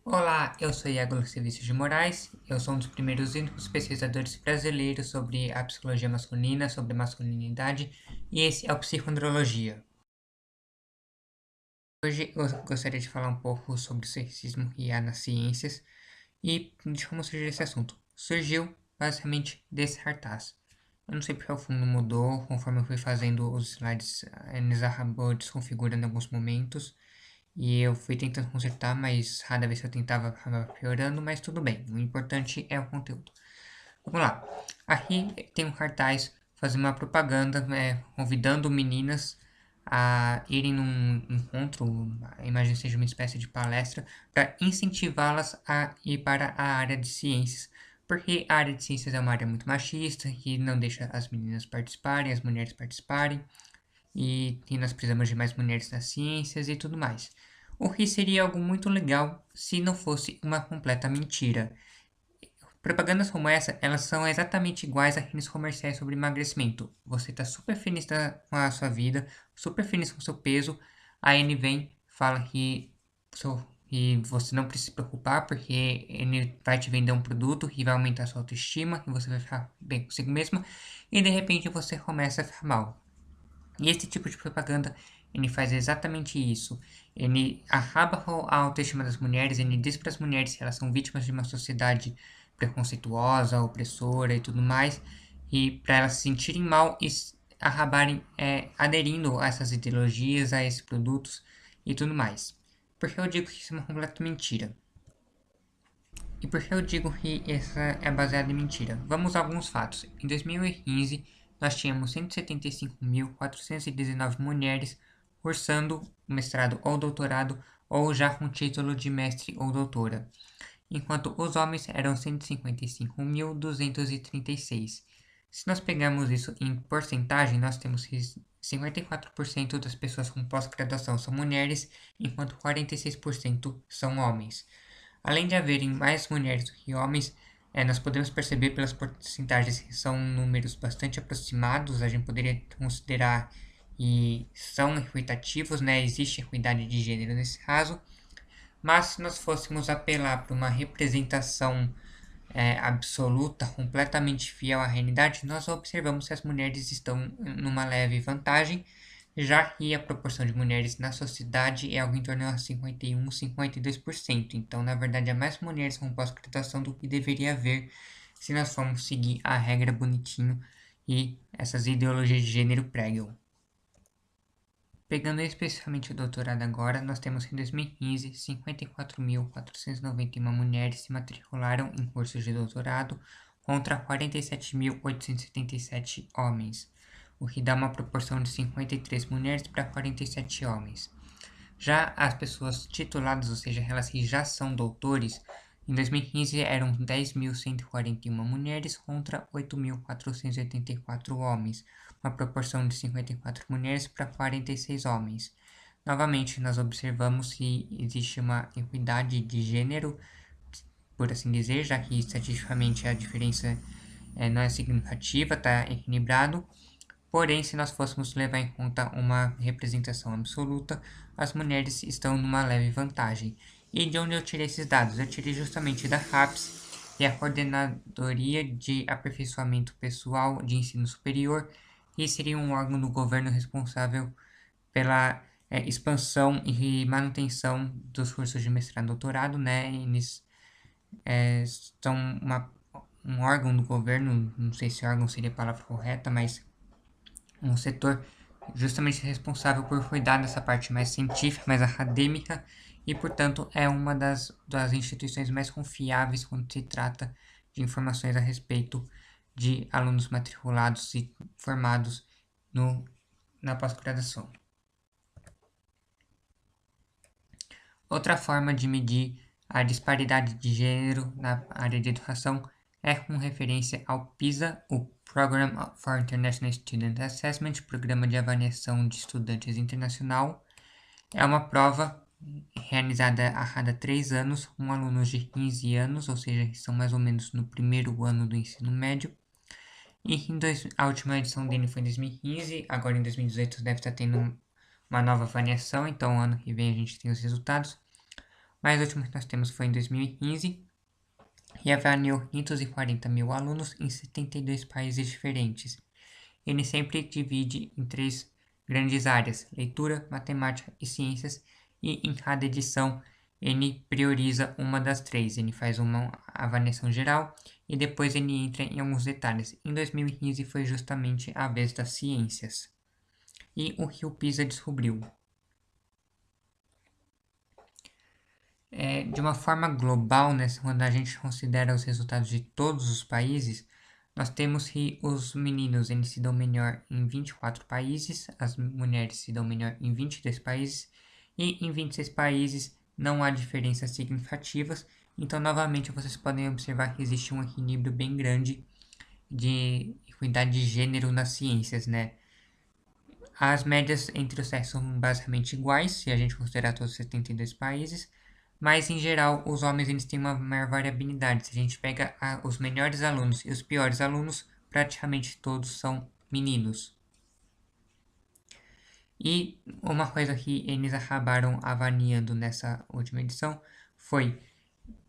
Olá, eu sou Iago Silvício de Moraes, eu sou um dos primeiros e únicos pesquisadores brasileiros sobre a psicologia masculina, sobre masculinidade, e esse é o Psicoandrologia. Hoje eu gostaria de falar um pouco sobre o sexismo que há nas ciências e de como surgiu esse assunto. Surgiu basicamente desse cartaz. Eu não sei porque o fundo mudou, conforme eu fui fazendo os slides, eles acabou desconfigurando em alguns momentos. E eu fui tentando consertar, mas cada vez que eu tentava acabava piorando, mas tudo bem. O importante é o conteúdo. Vamos lá. Aqui tem um cartaz fazendo uma propaganda, convidando meninas a irem num encontro, imagino que seja uma espécie de palestra, para incentivá-las a ir para a área de ciências. Porque a área de ciências é uma área muito machista, que não deixa as meninas participarem, as mulheres participarem e que nós precisamos de mais mulheres nas ciências e tudo mais. O que seria algo muito legal se não fosse uma completa mentira. Propagandas como essa, elas são exatamente iguais àqueles comerciais sobre emagrecimento. Você está super feliz com a sua vida, super feliz com o seu peso, aí ele vem, fala que você não precisa se preocupar porque ele vai te vender um produto que vai aumentar a sua autoestima, que você vai ficar bem consigo mesma, e de repente você começa a ficar mal. E esse tipo de propaganda, ele faz exatamente isso. Ele acaba com a autoestima das mulheres, ele diz para as mulheres que elas são vítimas de uma sociedade preconceituosa, opressora e tudo mais, e para elas se sentirem mal e acabarem aderindo a essas ideologias, a esses produtos e tudo mais. Por que eu digo que isso é uma completa mentira? E por que eu digo que essa é baseada em mentira? Vamos a alguns fatos. Em 2015, nós tínhamos 175.419 mulheres cursando mestrado ou doutorado ou já com título de mestre ou doutora, enquanto os homens eram 155.236. Se nós pegarmos isso em porcentagem, nós temos que 54% das pessoas com pós-graduação são mulheres, enquanto 46% são homens. Além de haverem mais mulheres do que homens, nós podemos perceber pelas porcentagens que são números bastante aproximados, a gente poderia considerar e são equitativos, né? Existe equidade de gênero nesse caso, mas se nós fôssemos apelar para uma representação absoluta, completamente fiel à realidade, nós observamos que as mulheres estão numa leve vantagem, já que a proporção de mulheres na sociedade é algo em torno a 51, 52%. Então, na verdade, há mais mulheres com pós-graduação do que deveria haver se nós formos seguir a regra bonitinho e essas ideologias de gênero pregam. Pegando especificamente o doutorado agora, nós temos que em 2015, 54.491 mulheres se matricularam em cursos de doutorado contra 47.877 homens, o que dá uma proporção de 53 mulheres para 47 homens. Já as pessoas tituladas, ou seja, aquelas que já são doutores, em 2015 eram 10.141 mulheres contra 8.484 homens, uma proporção de 54 mulheres para 46 homens. Novamente, nós observamos que existe uma equidade de gênero, por assim dizer, já que estatisticamente a diferença não é significativa, está equilibrado. Porém, se nós fôssemos levar em conta uma representação absoluta, as mulheres estão numa leve vantagem. E de onde eu tirei esses dados? Eu tirei justamente da CAPES, que é a Coordenadoria de Aperfeiçoamento Pessoal de Ensino Superior, que seria um órgão do governo responsável pela expansão e manutenção dos cursos de mestrado e doutorado, né? Eles são um órgão do governo, não sei se órgão seria a palavra correta, mas um setor justamente responsável por cuidar dessa parte mais científica, mais acadêmica, e, portanto, é uma das instituições mais confiáveis quando se trata de informações a respeito de alunos matriculados e formados na pós-graduação. Outra forma de medir a disparidade de gênero na área de educação é com referência ao PISA, o Program for International Student Assessment, Programa de Avaliação de Estudantes Internacional. É uma prova realizada a cada 3 anos com alunos de 15 anos, ou seja, que são mais ou menos no primeiro ano do ensino médio. E a última edição dele foi em 2015, agora em 2018 deve estar tendo uma nova avaliação, então ano que vem a gente tem os resultados. mas o último que nós temos foi em 2015 e avaliou 540 mil alunos em 72 países diferentes. Ele sempre divide em 3 grandes áreas: leitura, matemática e ciências, e em cada edição ele prioriza uma das 3. Ele faz uma avaliação geral e depois ele entra em alguns detalhes. Em 2015 foi justamente a vez das ciências. E o que o PISA descobriu? De uma forma global, né, quando a gente considera os resultados de todos os países, nós temos que os meninos eles se dão melhor em 24 países, as mulheres se dão melhor em 22 países, e em 26 países não há diferenças significativas. Então, novamente, vocês podem observar que existe um equilíbrio bem grande de equidade de gênero nas ciências, né? As médias entre os sexos são basicamente iguais, se a gente considerar todos os 72 países, mas em geral os homens eles têm uma maior variabilidade. Se a gente pega os melhores alunos e os piores alunos, praticamente todos são meninos. E uma coisa que eles acabaram avaliando nessa última edição foi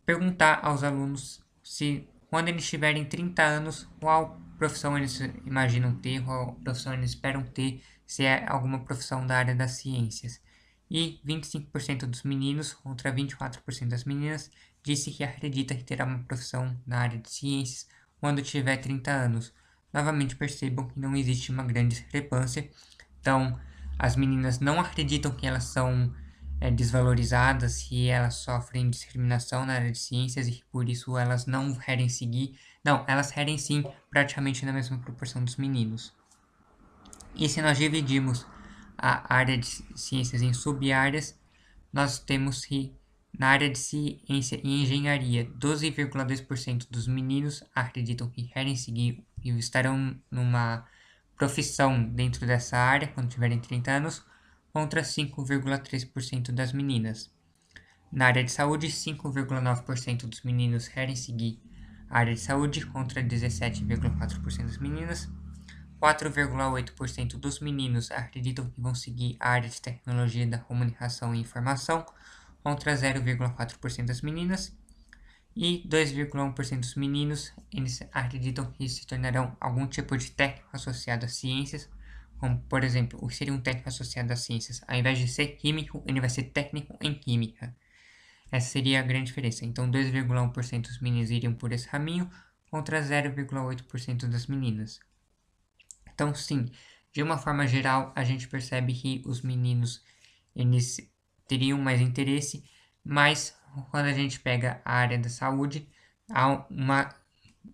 perguntar aos alunos se, quando eles tiverem 30 anos, qual profissão eles imaginam ter, qual profissão eles esperam ter, se é alguma profissão da área das ciências. E 25% dos meninos contra 24% das meninas disse que acredita que terá uma profissão na área de ciências quando tiver 30 anos. Novamente percebam que não existe uma grande discrepância. Então, as meninas não acreditam que elas são desvalorizadas, que elas sofrem discriminação na área de ciências e que por isso elas não querem seguir. Não, elas querem sim, praticamente na mesma proporção dos meninos. E se nós dividimos a área de ciências em sub-áreas, nós temos que na área de ciência e engenharia, 12,2% dos meninos acreditam que querem seguir e estarão numa profissão dentro dessa área quando tiverem 30 anos, contra 5,3% das meninas. Na área de saúde, 5,9% dos meninos querem seguir a área de saúde, contra 17,4% das meninas. 4,8% dos meninos acreditam que vão seguir a área de tecnologia da comunicação e informação, contra 0,4% das meninas. E 2,1% dos meninos eles acreditam que se tornarão algum tipo de técnico associado às ciências, como, por exemplo, o que seria um técnico associado às ciências? Ao invés de ser químico, ele vai ser técnico em química. Essa seria a grande diferença. Então, 2,1% dos meninos iriam por esse caminho, contra 0,8% das meninas. Então, sim, de uma forma geral, a gente percebe que os meninos eles teriam mais interesse, mas quando a gente pega a área da saúde, há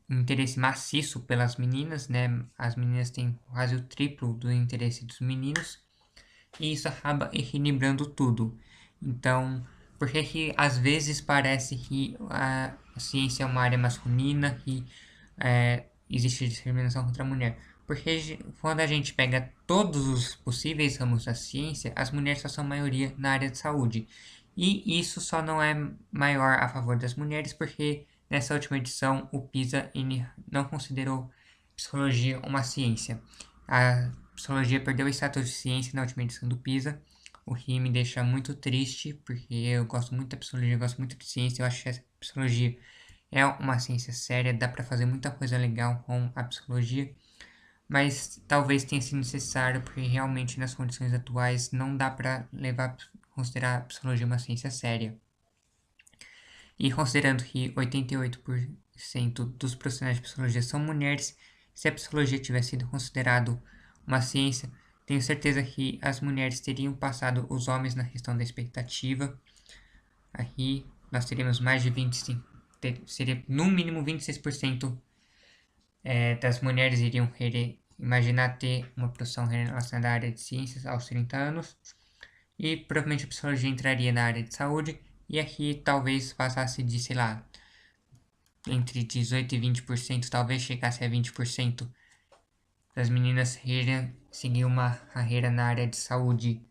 um interesse maciço pelas meninas, né? As meninas têm quase o triplo do interesse dos meninos, e isso acaba equilibrando tudo. Então, por que às vezes parece que a ciência é uma área masculina, que existe discriminação contra a mulher? Porque quando a gente pega todos os possíveis ramos da ciência, as mulheres só são maioria na área de saúde. E isso só não é maior a favor das mulheres, porque nessa última edição o PISA ele não considerou psicologia uma ciência. A psicologia perdeu o status de ciência na última edição do PISA, o que me deixa muito triste, porque eu gosto muito da psicologia, eu gosto muito de ciência, eu acho que a psicologia é uma ciência séria, dá para fazer muita coisa legal com a psicologia, mas talvez tenha sido necessário, porque realmente nas condições atuais não dá para considerar a psicologia uma ciência séria. E considerando que 88% dos profissionais de psicologia são mulheres, se a psicologia tivesse sido considerado uma ciência, tenho certeza que as mulheres teriam passado os homens na questão da expectativa. Aqui nós teríamos mais de 25, seria no mínimo 26% das mulheres iriam querer imaginar ter uma profissão relacionada à área de ciências aos 30 anos. E provavelmente a psicologia entraria na área de saúde. E aqui talvez passasse de, sei lá, entre 18% e 20%, talvez chegasse a 20% das meninas querem seguir uma carreira na área de saúde.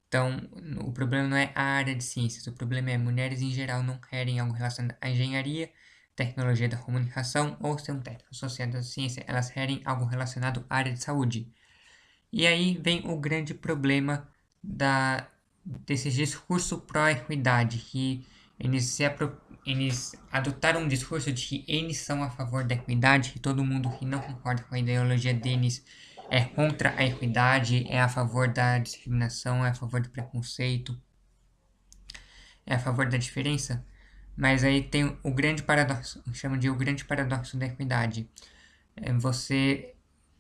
Então, o problema não é a área de ciências, o problema é mulheres em geral não querem algo relacionado à engenharia, tecnologia da comunicação ou ser um técnico associado à ciência, elas querem algo relacionado à área de saúde. E aí vem o grande problema desse discurso pró-equidade, que eles adotaram um discurso de que eles são a favor da equidade, que todo mundo que não concorda com a ideologia deles é contra a equidade, é a favor da discriminação, é a favor do preconceito, é a favor da diferença. Mas aí tem o grande paradoxo, chama de o grande paradoxo da equidade. Você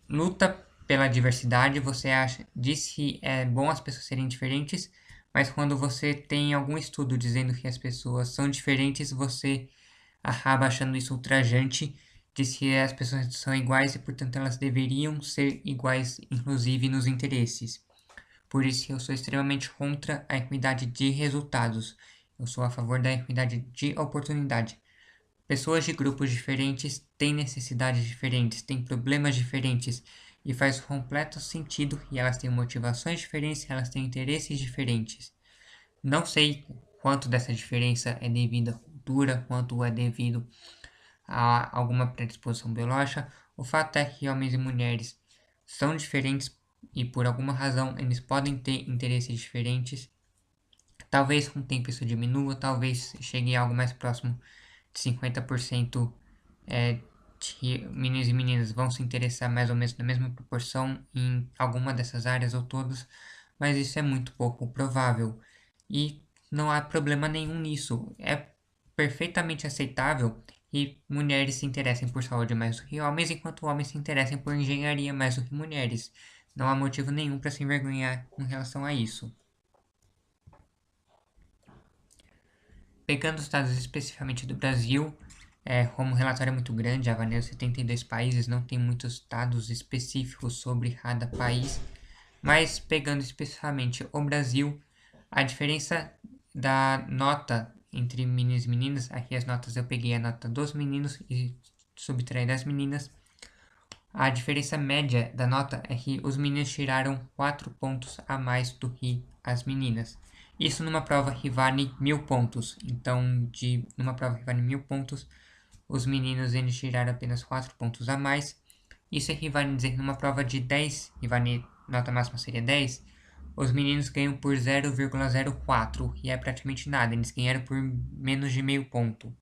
luta pela diversidade, você diz que é bom as pessoas serem diferentes, mas quando você tem algum estudo dizendo que as pessoas são diferentes, você acaba achando isso ultrajante, diz que as pessoas são iguais e, portanto, elas deveriam ser iguais, inclusive nos interesses. Por isso, eu sou extremamente contra a equidade de resultados. Eu sou a favor da equidade de oportunidade. Pessoas de grupos diferentes têm necessidades diferentes, têm problemas diferentes, e faz completo sentido que elas têm motivações diferentes, elas têm interesses diferentes. Não sei quanto dessa diferença é devido à cultura, quanto é devido a alguma predisposição biológica. O fato é que homens e mulheres são diferentes e por alguma razão eles podem ter interesses diferentes. Talvez com o tempo isso diminua, talvez chegue a algo mais próximo de 50% de meninos e meninas vão se interessar mais ou menos na mesma proporção em alguma dessas áreas ou todas, mas isso é muito pouco provável e não há problema nenhum nisso. É perfeitamente aceitável que mulheres se interessem por saúde mais do que homens, enquanto homens se interessem por engenharia mais do que mulheres. Não há motivo nenhum para se envergonhar com relação a isso. Pegando os dados especificamente do Brasil, como o relatório é muito grande, avalia 72 países, não tem muitos dados específicos sobre cada país, mas pegando especificamente o Brasil, a diferença da nota entre meninos e meninas, aqui as notas eu peguei a nota dos meninos e subtraí das meninas, a diferença média da nota é que os meninos tiraram 4 pontos a mais do que as meninas. Isso numa prova que vale 1000 pontos. Então, numa prova que vale 1000 pontos, os meninos eles tiraram apenas 4 pontos a mais. Isso equivale a dizer que numa prova de 10, que vale nota máxima seria 10, os meninos ganham por 0,04, que é praticamente nada. Eles ganharam por menos de meio ponto.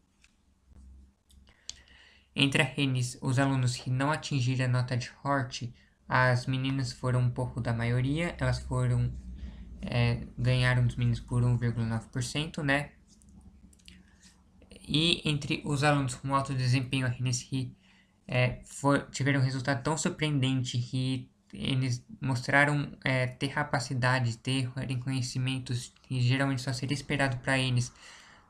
Entre aqueles, os alunos que não atingiram a nota de Hort, as meninas foram um pouco da maioria, elas ganharam dos meninos por 1,9%, né? E entre os alunos com alto desempenho, aqueles que tiveram um resultado tão surpreendente que eles mostraram ter capacidade, ter conhecimentos que geralmente só seria esperado para eles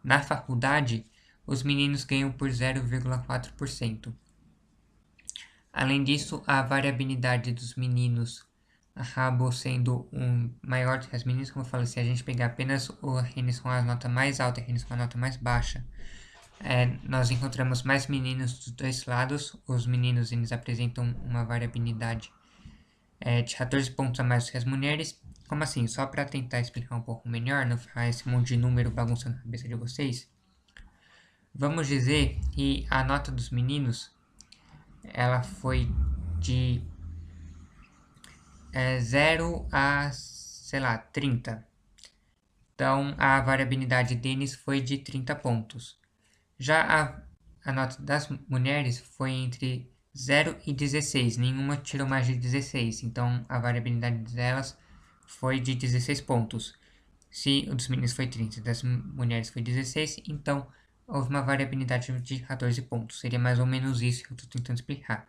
na faculdade, os meninos ganham por 0,4%. Além disso, a variabilidade dos meninos acabou sendo maior do que as meninas. Como eu falei, se a gente pegar apenas aqueles com a nota mais alta e aqueles com a nota mais baixa, nós encontramos mais meninos dos dois lados. Os meninos eles apresentam uma variabilidade de 14 pontos a mais do que as mulheres. Como assim? Só para tentar explicar um pouco melhor, não ficar esse monte de número bagunçando a cabeça de vocês. Vamos dizer que a nota dos meninos ela foi de 0 a, sei lá, 30. Então, a variabilidade deles foi de 30 pontos. Já a nota das mulheres foi entre 0 e 16. Nenhuma tirou mais de 16. Então, a variabilidade delas foi de 16 pontos. Se o dos meninos foi 30 e das mulheres foi 16, então houve uma variabilidade de 14 pontos. Seria mais ou menos isso que eu estou tentando explicar.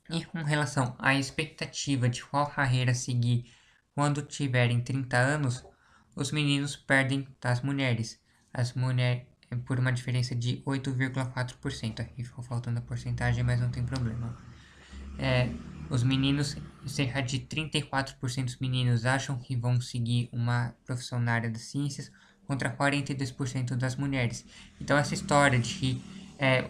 E com relação à expectativa de qual carreira seguir quando tiverem 30 anos, os meninos perdem das mulheres. As mulheres por uma diferença de 8,4%. Aqui ficou faltando a porcentagem, mas não tem problema. Os meninos, cerca de 34% dos meninos acham que vão seguir uma profissão na área das ciências, contra 42% das mulheres. Então essa história de que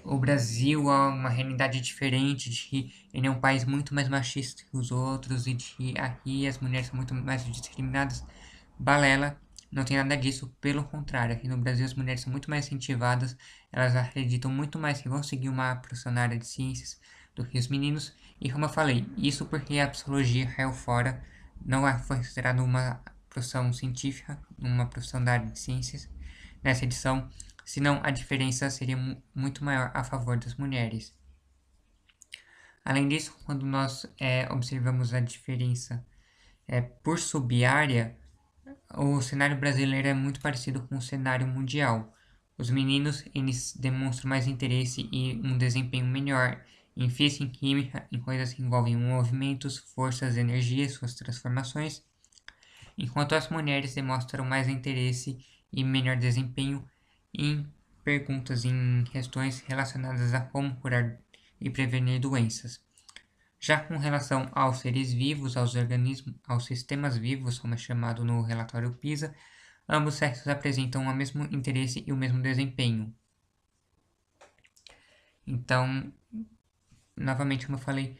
o Brasil é uma realidade diferente, de que ele é um país muito mais machista que os outros e de que aqui as mulheres são muito mais discriminadas, balela, não tem nada disso, pelo contrário, aqui no Brasil as mulheres são muito mais incentivadas, elas acreditam muito mais que vão seguir uma profissão na área de ciências do que os meninos, e como eu falei, isso porque a psicologia caiu fora, não foi considerada uma profissão científica, uma profissão da área de ciências nessa edição, senão a diferença seria muito maior a favor das mulheres. Além disso, quando nós observamos a diferença por sub-área, o cenário brasileiro é muito parecido com o cenário mundial. Os meninos, eles demonstram mais interesse e um desempenho melhor em física e química, em coisas que envolvem movimentos, forças, energias, suas transformações, enquanto as mulheres demonstram mais interesse e melhor desempenho em perguntas em questões relacionadas a como curar e prevenir doenças. Já com relação aos seres vivos, aos organismos, aos sistemas vivos, como é chamado no relatório PISA, ambos sexos apresentam o mesmo interesse e o mesmo desempenho. Então, novamente, como eu falei,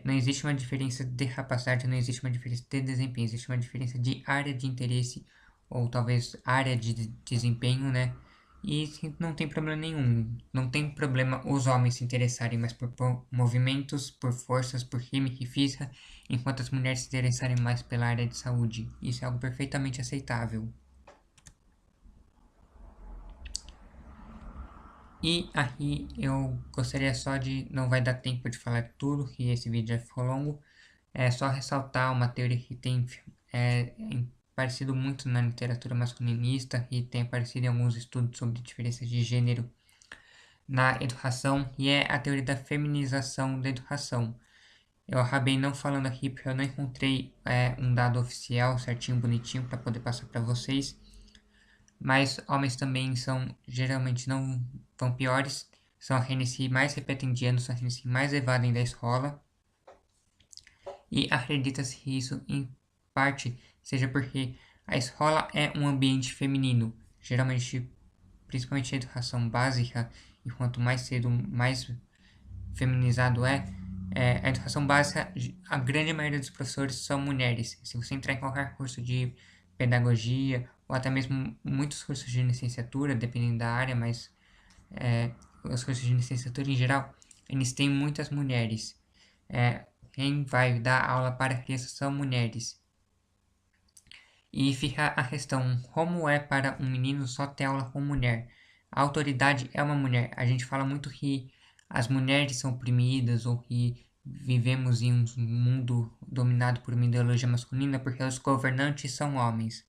não existe uma diferença de capacidade, não existe uma diferença de desempenho, existe uma diferença de área de interesse ou talvez área de desempenho, né? E não tem problema nenhum. Não tem problema os homens se interessarem mais por movimentos, por forças, por química e física, enquanto as mulheres se interessarem mais pela área de saúde. Isso é algo perfeitamente aceitável. E aqui eu gostaria só de... Não vai dar tempo de falar tudo, que esse vídeo já ficou longo. É só ressaltar uma teoria que tem aparecido muito na literatura masculinista e tem aparecido em alguns estudos sobre diferenças de gênero na educação, e é a teoria da feminização da educação. Eu acabei não falando aqui porque eu não encontrei um dado oficial certinho, bonitinho, para poder passar para vocês. Mas homens também geralmente não vão piores, são aqueles que mais repetem de ano, são aqueles que mais evadem da escola. E acredita-se que isso, em parte, seja porque a escola é um ambiente feminino. Geralmente, principalmente a educação básica, e quanto mais cedo, mais feminizado a educação básica, a grande maioria dos professores são mulheres. Se você entrar em qualquer curso de pedagogia, ou até mesmo muitos cursos de licenciatura, dependendo da área, mas os cursos de licenciatura em geral, eles têm muitas mulheres. Quem vai dar aula para crianças são mulheres. E fica a questão, como é para um menino só ter aula com mulher? A autoridade é uma mulher. A gente fala muito que as mulheres são oprimidas ou que vivemos em um mundo dominado por uma ideologia masculina porque os governantes são homens.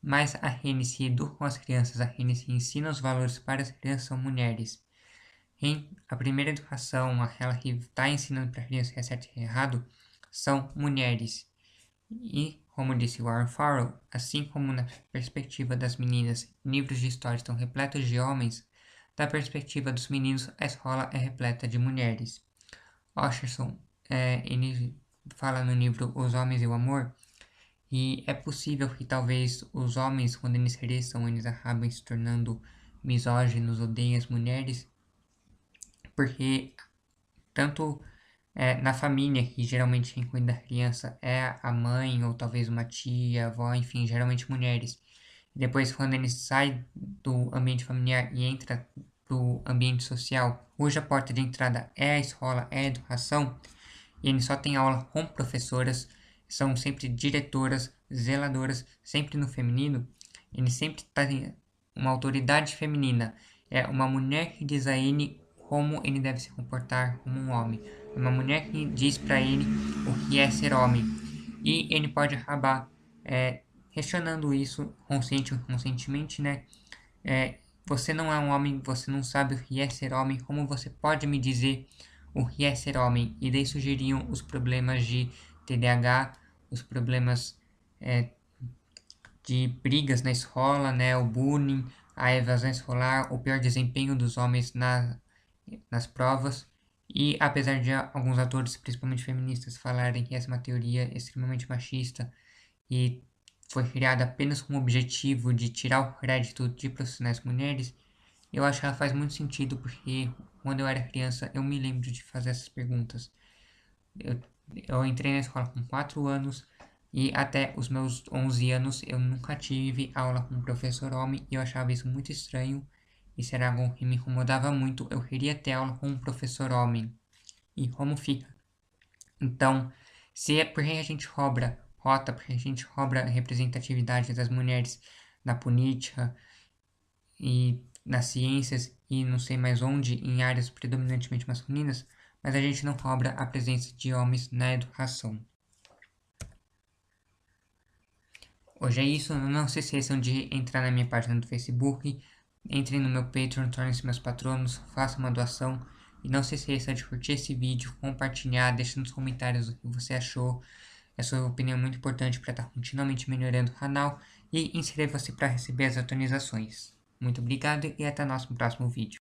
Mas aqueles que educam as crianças, aqueles que ensinam os valores para as crianças são mulheres. A primeira educação, aquela que está ensinando para a criança que é certo e errado, são mulheres. E, como disse Warren Farrell, assim como na perspectiva das meninas, livros de história estão repletos de homens, da perspectiva dos meninos, a escola é repleta de mulheres. Osherson, ele fala no livro Os Homens e o Amor, e é possível que talvez os homens, quando eles cresçam, eles acabem se tornando misóginos, odeiem as mulheres, porque tanto na família, que geralmente quem cuida da criança é a mãe, ou talvez uma tia, avó, enfim, geralmente mulheres. Depois, quando ele sai do ambiente familiar e entra pro ambiente social, cuja porta de entrada é a escola, é a educação, e ele só tem aula com professoras, são sempre diretoras, zeladoras, sempre no feminino, ele sempre tem uma autoridade feminina, é uma mulher que diz a ele como ele deve se comportar como um homem. É uma mulher que diz para ele o que é ser homem. E ele pode acabar questionando isso, consciente ou inconscientemente, né? Você não é um homem, você não sabe o que é ser homem, como você pode me dizer o que é ser homem? E daí surgiriam os problemas de TDAH, os problemas de brigas na escola, né? O bullying, a evasão escolar, o pior desempenho dos homens nas provas. E apesar de alguns autores, principalmente feministas, falarem que essa é uma teoria extremamente machista e foi criada apenas com o objetivo de tirar o crédito de profissionais mulheres, eu acho que ela faz muito sentido porque quando eu era criança eu me lembro de fazer essas perguntas. Eu entrei na escola com 4 anos e até os meus 11 anos eu nunca tive aula com um professor homem e eu achava isso muito estranho. Isso era algo que me incomodava muito. Eu queria ter aula com um professor homem. E como fica? Então, se é porque a gente cobra rota, porque a gente cobra a representatividade das mulheres na política e nas ciências e não sei mais onde, em áreas predominantemente masculinas, mas a gente não cobra a presença de homens na educação. Hoje é isso, não se esqueçam de entrar na minha página do Facebook, entrem no meu Patreon, tornem-se meus patronos, façam uma doação e não se esqueça de curtir esse vídeo, compartilhar, deixa nos comentários o que você achou. A sua opinião é muito importante para estar continuamente melhorando o canal e inscreva-se para receber as atualizações. Muito obrigado e até o nosso próximo vídeo.